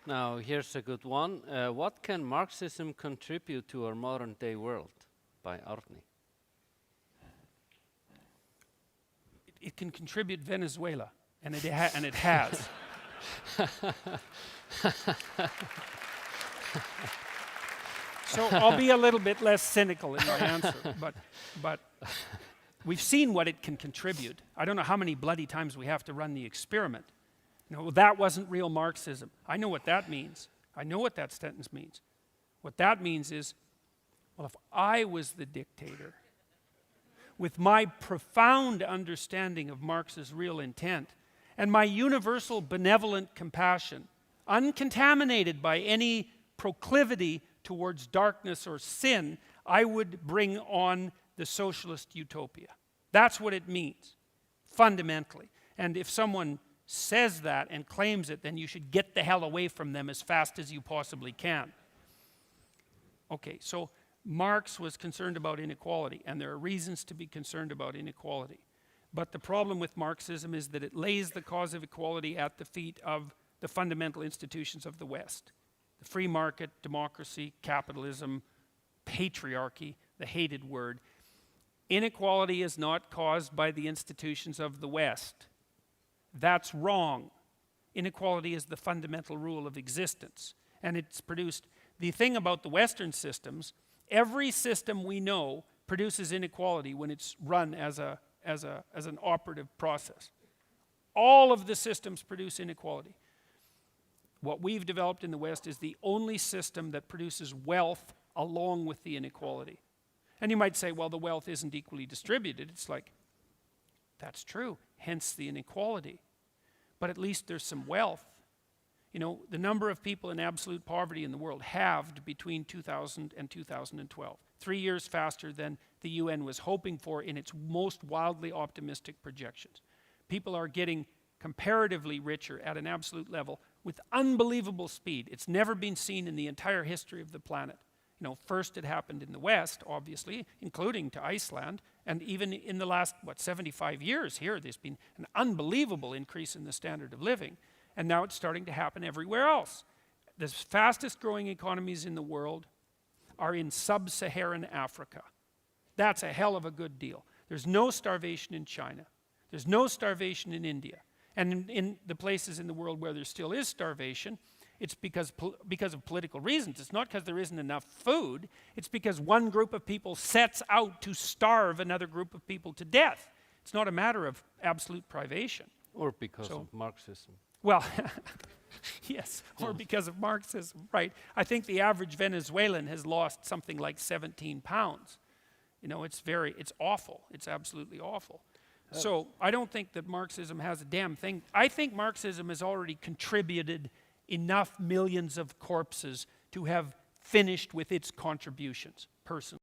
Now, here's a good one. What can Marxism contribute to our modern day world? By Arni. It can contribute Venezuela, and it has. So I'll be a little bit less cynical in my answer, but we've seen what it can contribute. I don't know how many bloody times we have to run the experiment. That wasn't real Marxism. I know what that means. I know what that sentence means. What that means is, well, if I was the dictator, with my profound understanding of Marx's real intent, and my universal benevolent compassion, uncontaminated by any proclivity towards darkness or sin, I would bring on the socialist utopia. That's what it means, fundamentally. And if someone says that and claims it, then you should get the hell away from them as fast as you possibly can. Okay, so Marx was concerned about inequality, and there are reasons to be concerned about inequality. But the problem with Marxism is that it lays the cause of equality at the feet of the fundamental institutions of the West. The free market, democracy, capitalism, patriarchy, the hated word. Inequality is not caused by the institutions of the West. That's wrong. Inequality is the fundamental rule of existence. And it's produced, the thing about the Western systems, every system we know produces inequality when it's run as an operative process. All of the systems produce inequality. What we've developed in the West is the only system that produces wealth along with the inequality. And you might say, well, the wealth isn't equally distributed. It's like, that's true, hence the inequality. But at least there's some wealth. You know, the number of people in absolute poverty in the world halved between 2000 and 2012. 3 years faster than the UN was hoping for in its most wildly optimistic projections. People are getting comparatively richer at an absolute level with unbelievable speed. It's never been seen in the entire history of the planet. You know, first it happened in the West, obviously, including to Iceland, and even in the last, 75 years here, there's been an unbelievable increase in the standard of living, and now it's starting to happen everywhere else. The fastest growing economies in the world are in sub-Saharan Africa. That's a hell of a good deal. There's no starvation in China. There's no starvation in India. And in the places in the world where there still is starvation, it's because of political reasons. It's not because there isn't enough food. It's because one group of people sets out to starve another group of people to death. It's not a matter of absolute privation. Or because of Marxism. Well, yes, or because of Marxism, right. I think the average Venezuelan has lost something like 17 pounds. You know, it's awful. It's absolutely awful. So I don't think that Marxism has a damn thing. I think Marxism has already contributed enough millions of corpses to have finished with its contributions, personally.